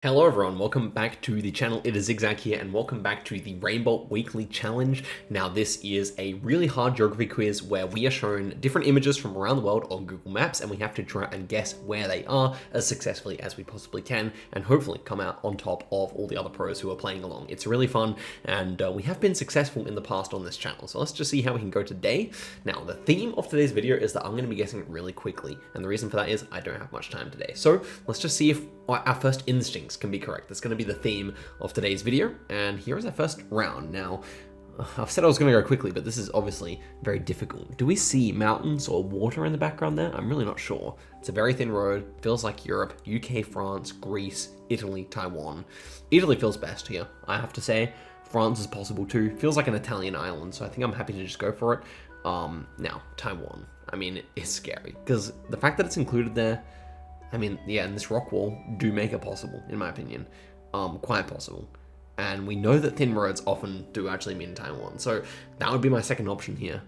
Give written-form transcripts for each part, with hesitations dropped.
Hello everyone, welcome back to the channel. It is Zigzag here and welcome back to the Rainbolt Weekly Challenge. Now this is a really hard geography quiz where we are shown different images from around the world on Google Maps and we have to try and guess where they are as successfully as we possibly can and hopefully come out on top of all the other pros who are playing along. It's really fun and we have been successful in the past on this channel, so let's just see how we can go today. Now the theme of today's video is that I'm going to be guessing really quickly, and the reason for that is I don't have much time today. So let's just see if our first instincts can be correct. That's going to be the theme of today's video, and here is our first round. Now, I've said I was going to go quickly, but this is obviously very difficult. Do we see mountains or water in the background there? I'm really not sure. It's a very thin road, feels like Europe, UK, France, Greece, Italy, Taiwan. Italy feels best here, I have to say. France is possible too. Feels like an Italian island, so I think I'm happy to just go for it. Now, Taiwan. I mean, it's scary, because the fact that it's included there, I mean, yeah, and this rock wall do make it possible, in my opinion. Quite possible. And we know that thin roads often do actually mean Taiwan. So that would be my second option here.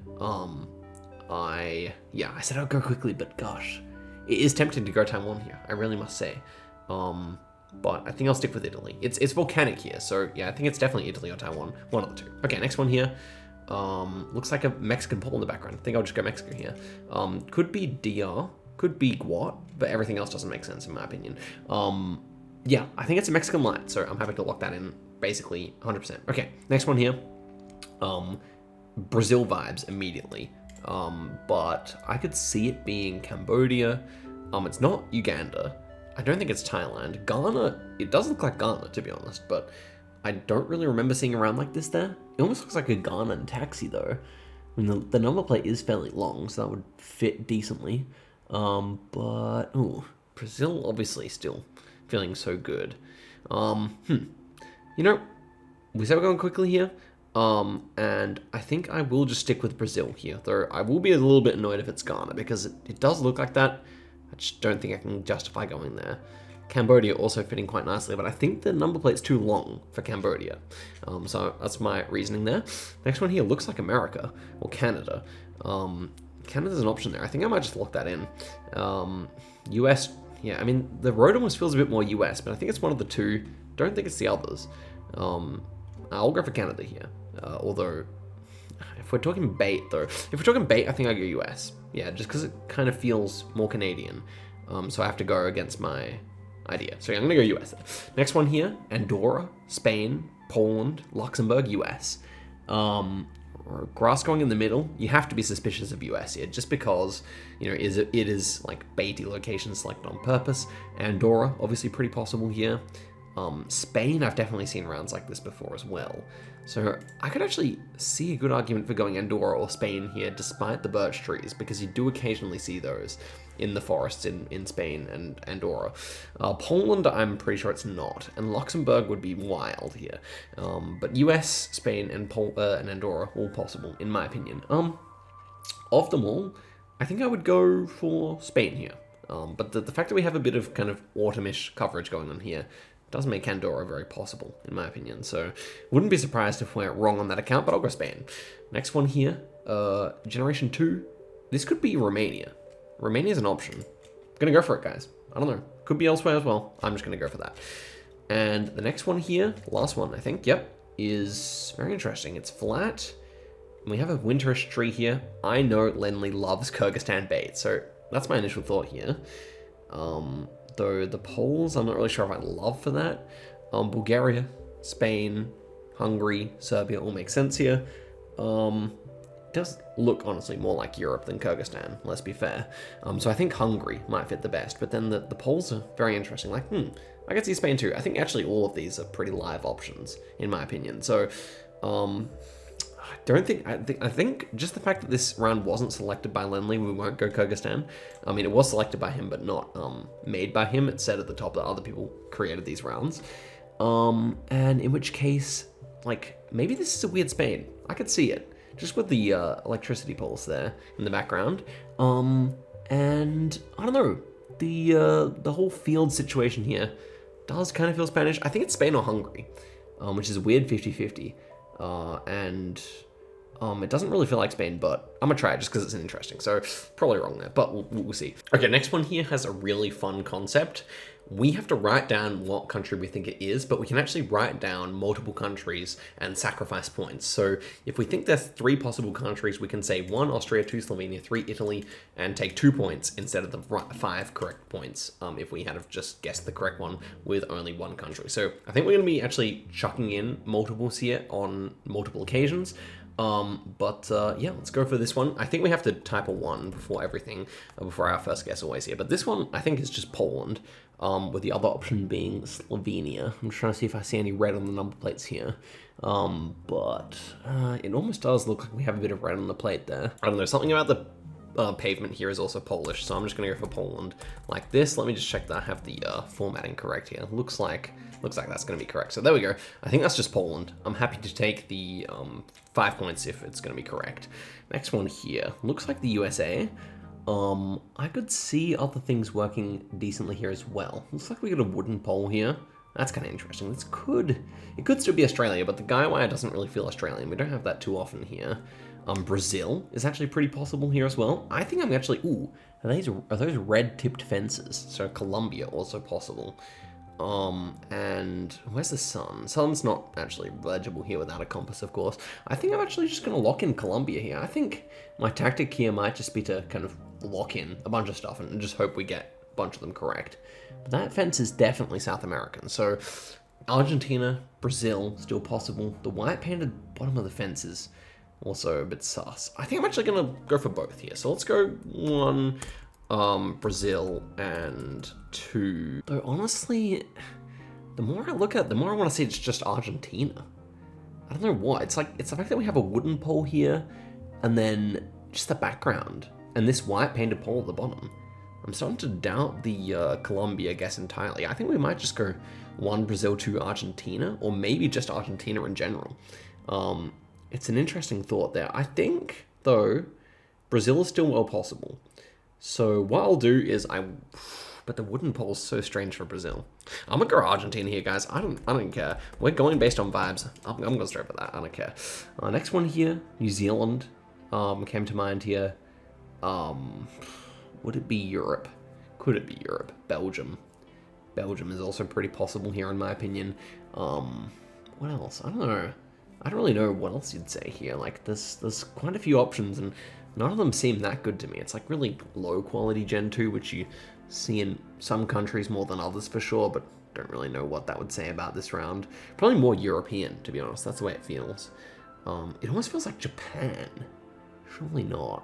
I said I'd go quickly, but gosh, it is tempting to go Taiwan here, I really must say. But I think I'll stick with Italy. It's volcanic here, so yeah, I think it's definitely Italy or Taiwan, one of the two. Okay, next one here. Looks like a Mexican pole in the background. I think I'll just go Mexico here. Could be DR. Could be Guat, but everything else doesn't make sense in my opinion. Yeah, I think it's a Mexican light, so I'm happy to lock that in basically 100%. Okay, next one here. Brazil vibes immediately, but I could see it being Cambodia. It's not Uganda. I don't think it's Thailand. Ghana, it does look like Ghana to be honest, but I don't really remember seeing around like this there. It almost looks like a Ghanan taxi though. I mean, the number plate is fairly long, so that would fit decently. But, ooh, Brazil obviously still feeling so good. You know, we said we're going quickly here, and I think I will just stick with Brazil here, though I will be a little bit annoyed if it's Ghana, because it does look like that. I just don't think I can justify going there. Cambodia also fitting quite nicely, but I think the number plate's too long for Cambodia. So that's my reasoning there. Next one here looks like America, or Canada. Canada's an option there. I think I might just lock that in. US, yeah, I mean, the road almost feels a bit more US, but I think it's one of the two. Don't think it's the others. I'll go for Canada here. Although, if we're talking bait, though, if we're talking bait, I think I go US. Yeah, just because it kind of feels more Canadian. So I have to go against my idea. So yeah, I'm going to go US. Next one here, Andorra, Spain, Poland, Luxembourg, US. Grass going in the middle, you have to be suspicious of US here, just because, you know, it is like baity location selected on purpose. Andorra, obviously pretty possible here. Spain, I've definitely seen rounds like this before as well. So I could actually see a good argument for going Andorra or Spain here, despite the birch trees, because you do occasionally see those in the forests in Spain and Andorra. Poland, I'm pretty sure it's not, and Luxembourg would be wild here. But US, Spain, and Andorra, all possible, in my opinion. Of them all, I think I would go for Spain here. But the fact that we have a bit of kind of autumnish coverage going on here does make Andorra very possible, in my opinion. So wouldn't be surprised if we're wrong on that account, but I'll go Spain. Next one here, Generation 2. This could be Romania. Romania is an option. I'm gonna go for it, guys. I don't know. Could be elsewhere as well. I'm just gonna go for that. And the next one here, last one, I think, yep, is very interesting. It's flat. We have a winterish tree here. I know Lenley loves Kyrgyzstan bait, so that's my initial thought here. Though the Poles, I'm not really sure if I love for that. Bulgaria, Spain, Hungary, Serbia all make sense here. Does look honestly more like Europe than Kyrgyzstan, let's be fair. So I think Hungary might fit the best, but then the Poles are very interesting. Like, I could see Spain too. I think actually all of these are pretty live options, in my opinion. So, I think just the fact that this round wasn't selected by Lenley, we won't go Kyrgyzstan. I mean, it was selected by him, but not made by him. It said at the top that other people created these rounds. And in which case, like, maybe this is a weird Spain. I could see it, just with the electricity poles there in the background. And I don't know, the whole field situation here does kind of feel Spanish. I think it's Spain or Hungary, which is a weird 50-50. And It doesn't really feel like Spain, but I'm gonna try it just because it's interesting. So probably wrong there, but we'll see. Okay, next one here has a really fun concept. We have to write down what country we think it is, but we can actually write down multiple countries and sacrifice points. So if we think there's 3 possible countries, we can say 1 Austria, 2 Slovenia, 3 Italy, and take 2 points instead of the 5 correct points if we had have just guessed the correct one with only 1 country. So I think we're going to be actually chucking in multiples here on multiple occasions. Yeah, let's go for this one. I think we have to type a 1 before everything, before our first guess always here. But this one, I think, is just Poland, with the other option being Slovenia. I'm trying to see if I see any red on the number plates here. It almost does look like we have a bit of red on the plate there. I don't know, something about the pavement here is also Polish, so I'm just gonna go for Poland like this. Let me just check that I have the formatting correct here. Looks like that's gonna be correct. So there we go. I think that's just Poland. I'm happy to take the 5 points if it's gonna be correct. Next one here, looks like the USA. I could see other things working decently here as well. Looks like we got a wooden pole here. That's kind of interesting. It could still be Australia, but the guy wire doesn't really feel Australian. We don't have that too often here. Brazil is actually pretty possible here as well. I think I'm actually, are those red tipped fences? So Colombia also possible. And where's the sun? Sun's not actually legible here without a compass, of course. I think I'm actually just gonna lock in Colombia here. I think my tactic here might just be to kind of lock in a bunch of stuff and just hope we get a bunch of them correct. But that fence is definitely South American. So Argentina, Brazil, still possible. The white painted bottom of the fence is also a bit sus. I think I'm actually gonna go for both here. So let's go 1, Brazil, and 2. Though honestly, the more I look at it, the more I want to say it's just Argentina. I don't know what. It's the fact that we have a wooden pole here, and then just the background, and this white painted pole at the bottom. I'm starting to doubt the Colombia guess entirely. I think we might just go 1 Brazil, 2 Argentina, or maybe just Argentina in general. It's an interesting thought there. I think, though, Brazil is still well possible. So what I'll do is but the wooden pole is so strange for Brazil. I'm gonna go Argentina here, guys. I don't care. We're going based on vibes. I'm going straight for that. I don't care. Next one here, New Zealand, came to mind here. Would it be Europe? Could it be Europe? Belgium. Belgium is also pretty possible here, in my opinion. What else? I don't know. I don't really know what else you'd say here. Like, there's quite a few options, and none of them seem that good to me. It's like really low quality Gen 2, which you see in some countries more than others for sure, but don't really know what that would say about this round. Probably more European, to be honest. That's the way it feels. It almost feels like Japan. Surely not.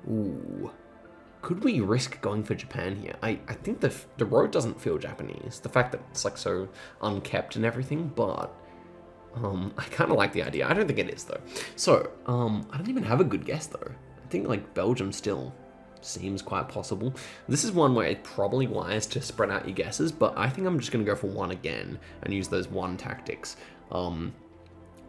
Ooh. Could we risk going for Japan here? I think the road doesn't feel Japanese. The fact that it's like so unkept and everything, but I kind of like the idea. I don't think it is though. So, I don't even have a good guess though. I think like Belgium still seems quite possible. This is one where it's probably wise to spread out your guesses, but I think I'm just gonna go for 1 again and use those 1 tactics.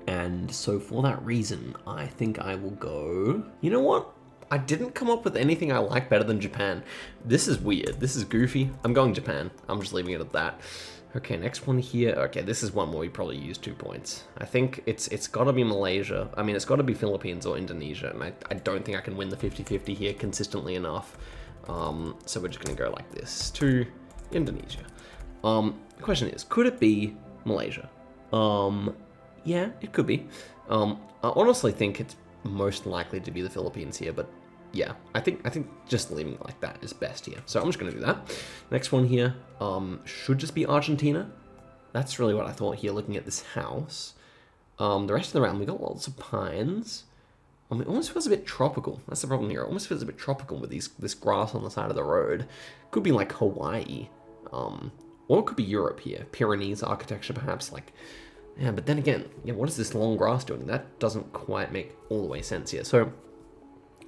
And so for that reason, I think I will go, you know what? I didn't come up with anything I like better than Japan. This is weird. This is goofy. I'm going Japan. I'm just leaving it at that. Okay, next one here. Okay, this is one where we probably use 2 points. I think it's got to be Malaysia. I mean, it's got to be Philippines or Indonesia, and I don't think I can win the 50-50 here consistently enough. So we're just going to go like this to Indonesia. The question is, could it be Malaysia? Yeah, it could be. I honestly think it's most likely to be the Philippines here, but yeah, I think just leaving it like that is best here. So I'm just gonna do that. Next one here, should just be Argentina. That's really what I thought here, looking at this house. The rest of the round, we got lots of pines. It almost feels a bit tropical. That's the problem here. It almost feels a bit tropical with this grass on the side of the road. Could be like Hawaii, or it could be Europe here. Pyrenees architecture, perhaps. Like, yeah, but then again, yeah, what is this long grass doing? That doesn't quite make all the way sense here. So,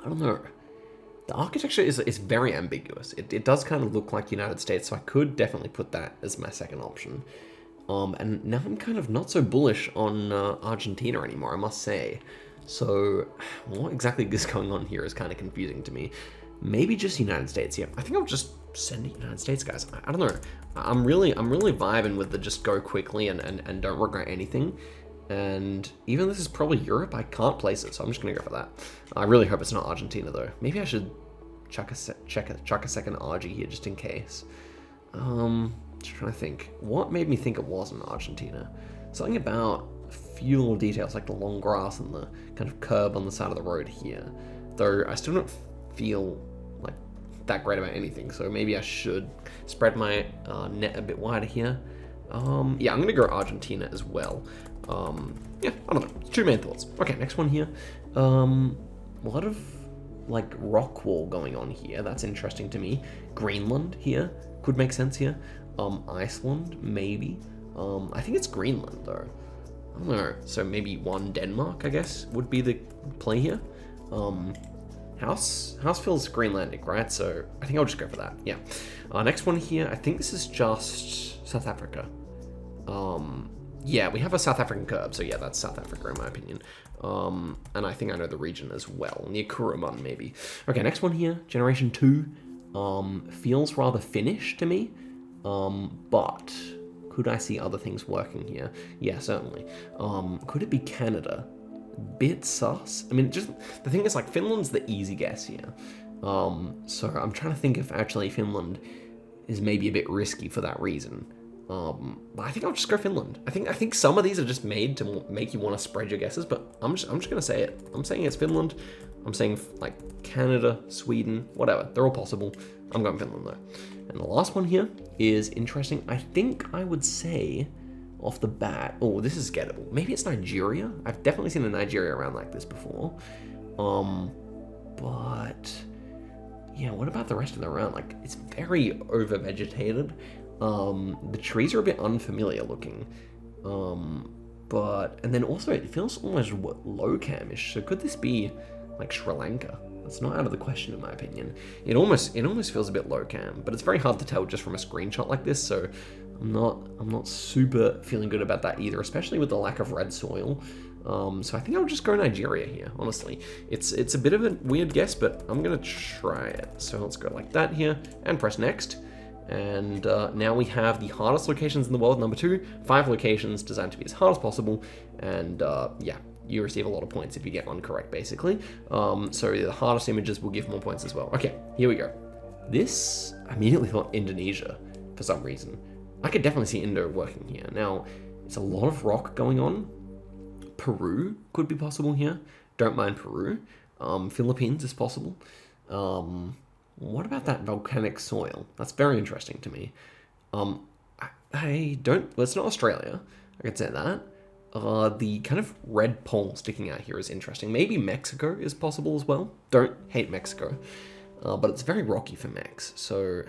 I don't know. The architecture is very ambiguous. It does kind of look like United States, so I could definitely put that as my second option. And now I'm kind of not so bullish on Argentina anymore, I must say. So, what exactly is going on here is kind of confusing to me. Maybe just United States here. I think I'll just send it United States, guys. I don't know. I'm really vibing with the just go quickly and don't regret anything. And even though this is probably Europe, I can't place it, so I'm just gonna go for that. I really hope it's not Argentina though. Maybe I should chuck a second Argy here just in case. Just trying to think. What made me think it wasn't Argentina? Something about a few little details, like the long grass and the kind of curb on the side of the road here. Though I still don't feel like that great about anything, so maybe I should spread my net a bit wider here. Yeah, I'm gonna go Argentina as well. Yeah, I don't know. Two main thoughts. Okay, next one here. A lot of like rock wall going on here. That's interesting to me. Greenland here could make sense here. Iceland maybe. I think it's Greenland though. I don't know. So maybe one Denmark, I guess, would be the play here. House feels Greenlandic, right? So I think I'll just go for that. Yeah. Next one here. I think this is just South Africa. Yeah, we have a South African curb, so yeah, that's South Africa in my opinion. And I think I know the region as well, near Kuruman maybe. Okay, next one here, Generation 2. Feels rather Finnish to me, but could I see other things working here? Yeah, certainly. Could it be Canada? Bit sus. I mean, just the thing is, like, Finland's the easy guess here. So I'm trying to think if actually Finland is maybe a bit risky for that reason. But I think I'll just go Finland. I think some of these are just made to make you want to spread your guesses, but I'm just gonna say it. I'm saying it's Finland. I'm saying like Canada, Sweden, whatever. They're all possible. I'm going Finland though. And the last one here is interesting. I think I would say off the bat, oh, this is gettable. Maybe it's Nigeria. I've definitely seen a Nigeria around like this before. But yeah, what about the rest of the round? Like, it's very over vegetated. The trees are a bit unfamiliar looking, and then also it feels almost low cam-ish. So could this be like Sri Lanka? That's not out of the question in my opinion. It almost feels a bit low cam, but it's very hard to tell just from a screenshot like this. So I'm not super feeling good about that either, especially with the lack of red soil. So I think I'll just go Nigeria here. Honestly, it's a bit of a weird guess, but I'm gonna try it. So let's go like that here and press next. And now we have the hardest locations in the world, number 2, 5 locations designed to be as hard as possible. And yeah, you receive a lot of points if you get one correct, basically. So the hardest images will give more points as well. Okay, here we go. This, I immediately thought Indonesia for some reason. I could definitely see Indo working here. Now, it's a lot of rock going on. Peru could be possible here. Don't mind Peru. Philippines is possible. What about that volcanic soil? That's very interesting to me. I don't, well, it's not Australia, I could say that. The kind of red pole sticking out here is interesting. Maybe Mexico is possible as well. Don't hate Mexico, but it's very rocky for Mex. So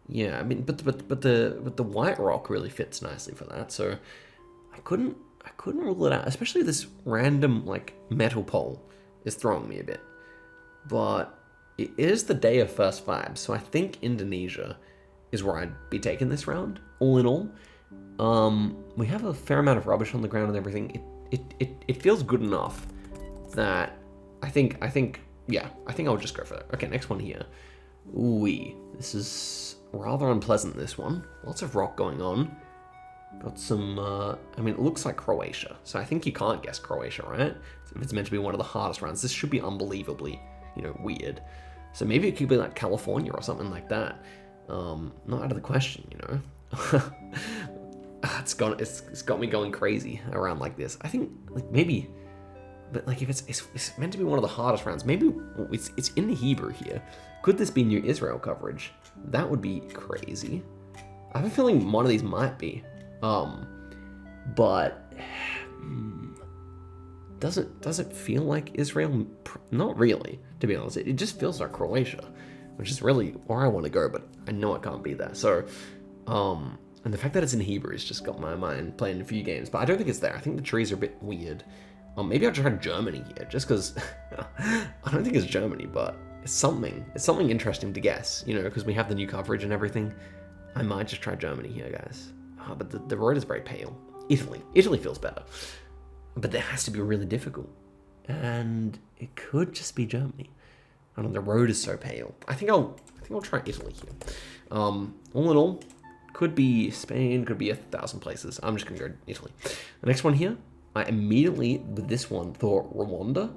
yeah, I mean, but the white rock really fits nicely for that. So I couldn't rule it out, especially this random like metal pole is throwing me a bit. But it is the day of first 5, so I think Indonesia is where I'd be taking this round. All in all, we have a fair amount of rubbish on the ground and everything. It feels good enough that I think I'll just go for that. Okay, next one here. Ooh, this is rather unpleasant. This one, lots of rock going on. Got some. I mean, it looks like Croatia, so I think you can't guess Croatia, right? If it's meant to be one of the hardest rounds, this should be unbelievably, weird. So maybe it could be like California or something like that. Not out of the question, It's got me going crazy around like this. I think like maybe, but like if it's meant to be one of the hardest rounds, maybe it's in the Hebrew here. Could this be New Israel coverage? That would be crazy. I have a feeling one of these might be, but does it feel like Israel? Not really, to be honest. It just feels like Croatia, which is really where I want to go, but I know it can't be there. So, and the fact that it's in Hebrew has just got my mind playing a few games, but I don't think it's there. I think the trees are a bit weird. Maybe I'll try Germany here, just because I don't think it's Germany, but it's something interesting to guess, because we have the new coverage and everything. I might just try Germany here, guys. But the road is very pale. Italy feels better. But that has to be really difficult. And it could just be Germany. I don't know, the road is so pale. I think I'll try Italy here. All in all, could be Spain, could be 1,000 places. I'm just gonna go Italy. The next one here, I immediately, with this one, thought Rwanda.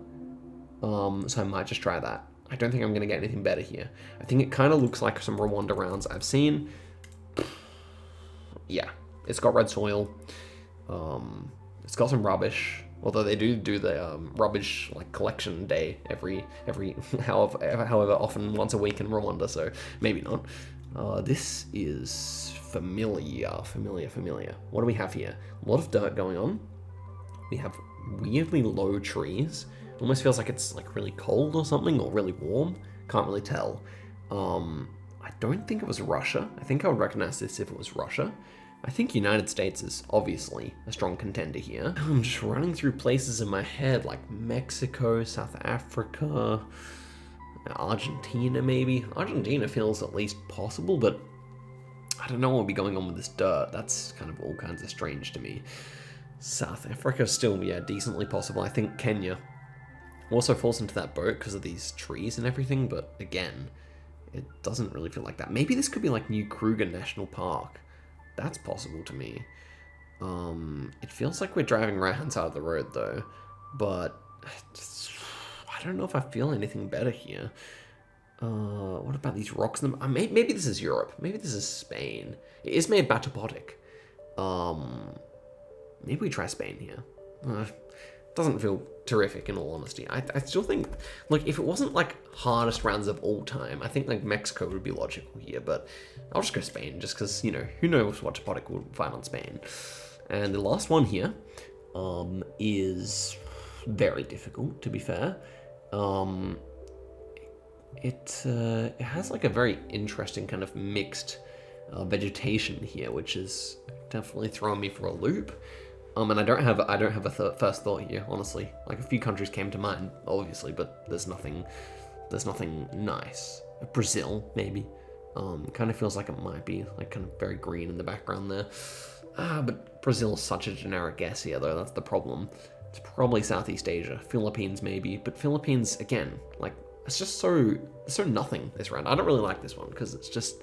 So I might just try that. I don't think I'm going to get anything better here. I think it kind of looks like some Rwanda rounds I've seen. Yeah, it's got red soil. It's got some rubbish. Although they do the rubbish like collection day every however often, once a week in Rwanda. So maybe not. This is familiar. What do we have here? A lot of dirt going on. We have weirdly low trees. Almost feels like it's like really cold or something, or really warm. Can't really tell. I don't think it was Russia. I think I would recognize this if it was Russia. I think United States is obviously a strong contender here. I'm just running through places in my head like Mexico, South Africa, Argentina maybe. Argentina feels at least possible, but I don't know what would be going on with this dirt. That's kind of all kinds of strange to me. South Africa still, yeah, decently possible. I think Kenya also falls into that boat because of these trees and everything, but again, it doesn't really feel like that. Maybe this could be like New Kruger National Park. That's possible to me. It feels like we're driving right hand side of the road though, but I don't know if I feel anything better here. What about these rocks? Maybe this is Europe. Maybe this is Spain. It is made Batopotic. Maybe we try Spain here. Doesn't feel terrific in all honesty. I still think, like, if it wasn't like hardest rounds of all time, I think like Mexico would be logical here, but I'll just go Spain just because, you know, who knows what Topotic will find on Spain. And the last one here is very difficult, to be fair. It has like a very interesting kind of mixed vegetation here, which is definitely throwing me for a loop. And I don't have a first thought here, honestly. Like, a few countries came to mind, obviously, but there's nothing nice. Brazil, maybe. Kind of feels like it might be like kind of very green in the background there. But Brazil is such a generic guess here, though. That's the problem. It's probably Southeast Asia, Philippines maybe, but Philippines again, like, it's just so nothing this round. I don't really like this one because it just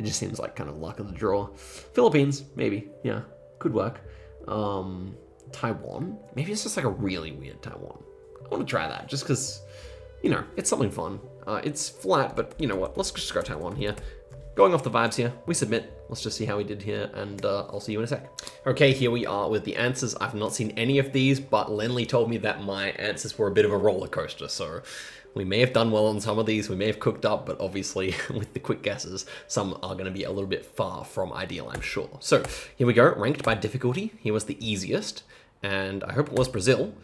seems like kind of luck of the draw. Philippines, maybe, yeah, could work. Taiwan, maybe it's just like a really weird Taiwan. I want to try that just because, you know, it's something fun. It's flat, but you know what? Let's just go Taiwan here. Going off the vibes here, we submit. Let's just see how we did here, and I'll see you in a sec. Okay, here we are with the answers. I've not seen any of these, but Lenley told me that my answers were a bit of a roller coaster, so we may have done well on some of these, we may have cooked up, but obviously with the quick guesses, some are going to be a little bit far from ideal, I'm sure. So here we go, ranked by difficulty. Here was the easiest, and I hope it was Brazil.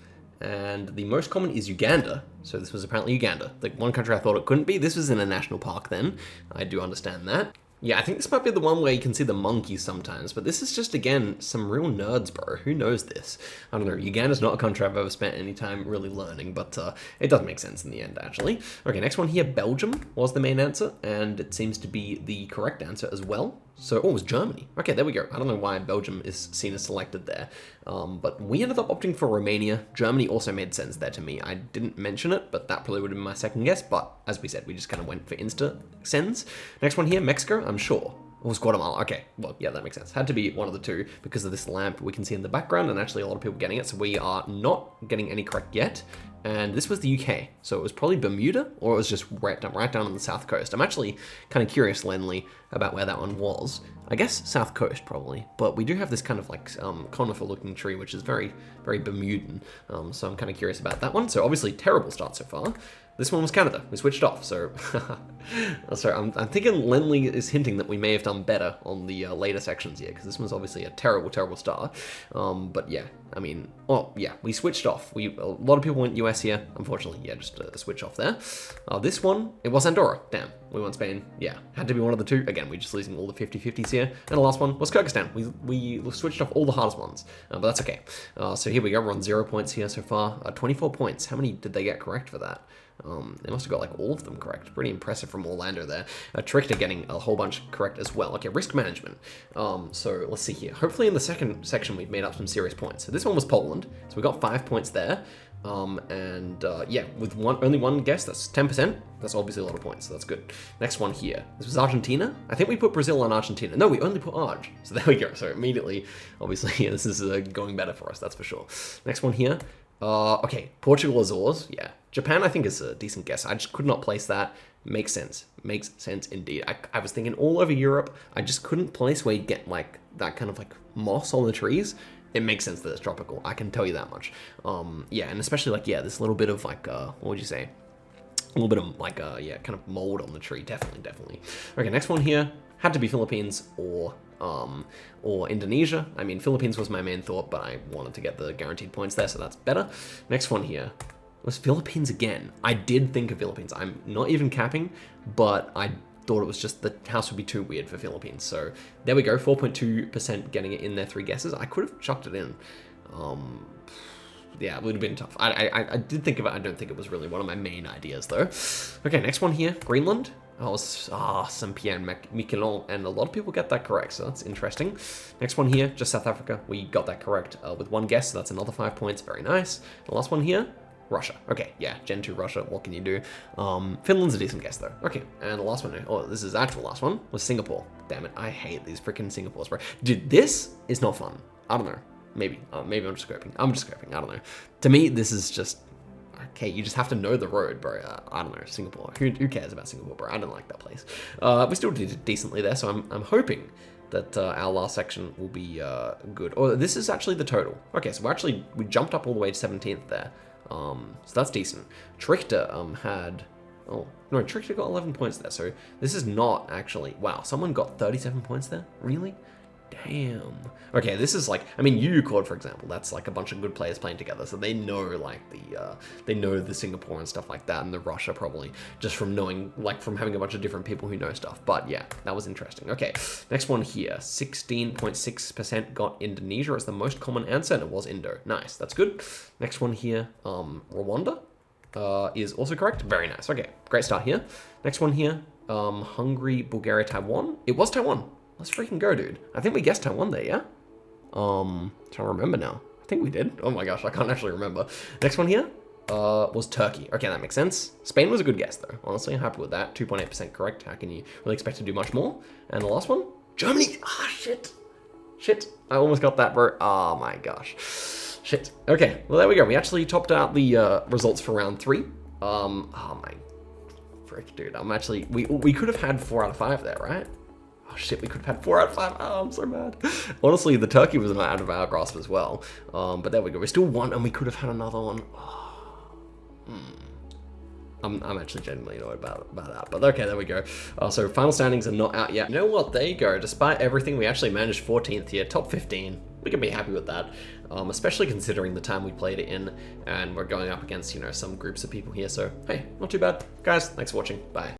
And the most common is Uganda. So this was apparently Uganda. The one country I thought it couldn't be. This was in a national park then. I do understand that. Yeah, I think this might be the one where you can see the monkeys sometimes, but this is just, again, some real nerds, bro. Who knows this? I don't know. Uganda's not a country I've ever spent any time really learning, but it does make sense in the end, actually. Okay, next one here, Belgium was the main answer, and it seems to be the correct answer as well. So, oh, it was Germany. Okay, there we go. I don't know why Belgium is seen as selected there, but we ended up opting for Romania. Germany also made sense there to me. I didn't mention it, but that probably would have been my second guess, but as we said, we just kind of went for Insta sends. Next one here, Mexico, I'm sure. It was Guatemala. Okay, well, yeah, that makes sense. Had to be one of the two because of this lamp we can see in the background, and actually a lot of people getting it, so we are not getting any correct yet. And this was the UK, so it was probably Bermuda, or it was just right down on the south coast. I'm actually kind of curious, Lenley, about where that one was. I guess south coast, probably, but we do have this kind of like conifer-looking tree, which is very, very Bermudan, so I'm kind of curious about that one. So obviously, terrible start so far. This one was Canada. We switched off, so sorry. I'm thinking Lenley is hinting that we may have done better on the later sections here, because this one's obviously a terrible, terrible start. But yeah, I mean, well, yeah, we switched off. A lot of people went US here. Unfortunately, yeah, just a switch off there. This one, it was Andorra. Damn, we went Spain. Yeah, had to be one of the two. Again, we're just losing all the 50-50s here. And the last one was Kyrgyzstan. We switched off all the hardest ones, but that's okay. So here we go. We're on 0 points here so far. 24 points. How many did they get correct for that? They must have got like all of them correct. Pretty impressive from Orlando there. Trickter getting a whole bunch correct as well. Okay, risk management. So let's see here. Hopefully in the second section we've made up some serious points. So this one was Poland. So we got 5 points there. Yeah, with only one guess, that's 10%. That's obviously a lot of points, so that's good. Next one here. This was Argentina? I think we put Brazil on Argentina. No, we only put Arg. So there we go. So immediately, obviously, yeah, this is going better for us, that's for sure. Next one here. Okay, Portugal, Azores. Yeah. Japan, I think, is a decent guess. I just could not place that. Makes sense. Makes sense indeed. I was thinking all over Europe. I just couldn't place where you get like that kind of like moss on the trees. It makes sense that it's tropical. I can tell you that much. Yeah, and especially like, yeah, this little bit of like, what would you say? A little bit of like, yeah, kind of mold on the tree. Definitely. Okay, next one here. Had to be Philippines or Indonesia. I mean, Philippines was my main thought, but I wanted to get the guaranteed points there, so that's better. Next one here was Philippines again. I did think of Philippines. I'm not even capping, but I thought it was just the house would be too weird for Philippines. So there we go, 4.2% getting it in their 3 guesses. I could have chucked it in. Yeah, it would have been tough. I did think of it. I don't think it was really one of my main ideas though. Okay, next one here, Greenland. Oh, Saint-Pierre and Miquelon, and a lot of people get that correct, so that's interesting. Next one here, just South Africa. We got that correct with 1 guess, so that's another 5 points. Very nice. The last one here, Russia. Okay, yeah, Gen 2 Russia, what can you do? Finland's a decent guess though. Okay, and the last one, oh, this is actual last one, was Singapore. Damn it, I hate these freaking Singapores, bro. Dude, this is not fun. I don't know. Maybe I'm just scoping. I don't know. To me, this is just, okay, you just have to know the road, bro. I don't know, Singapore. Who cares about Singapore, bro? I don't like that place. We still did decently there, so I'm hoping that our last section will be good. Oh, this is actually the total. Okay, so we jumped up all the way to 17th there. So that's decent. Trichter had, oh, no, Trichter got 11 points there, so this is not actually, wow, someone got 37 points there? Really? Damn. Okay, this is like, I mean, Ucord, for example, that's like a bunch of good players playing together, so they know like they know the Singapore and stuff like that, and the Russia probably, just from knowing, like from having a bunch of different people who know stuff. But yeah, that was interesting. Okay, next one here, 16.6% got Indonesia as the most common answer, and it was Indo. Nice, that's good. Next one here, Rwanda is also correct. Very nice. Okay, great start here. Next one here, Hungary, Bulgaria, Taiwan. It was Taiwan. Let's freaking go, dude. I think we guessed Taiwan there, yeah? Trying to remember now. I think we did. Oh my gosh, I can't actually remember. Next one here was Turkey. Okay, that makes sense. Spain was a good guess, though. Honestly, I'm happy with that. 2.8% correct. How can you really expect to do much more? And the last one, Germany. Ah, shit. Shit. I almost got that, bro. Oh my gosh. Shit. Okay, well, there we go. We actually topped out the results for round 3. Oh my frick, dude. I'm actually, we could have had 4 out of 5 there, right? Oh shit, we could have had 4 out of 5. Oh, I'm so mad. Honestly, the turkey was not out of our grasp as well. But there we go. We still won, and we could have had another one. Oh, I'm actually genuinely annoyed about that. But okay, there we go. So final standings are not out yet. You know what? There you go. Despite everything, we actually managed 14th here, top 15. We can be happy with that, especially considering the time we played it in, and we're going up against, you know, some groups of people here. So hey, not too bad. Guys, thanks for watching. Bye.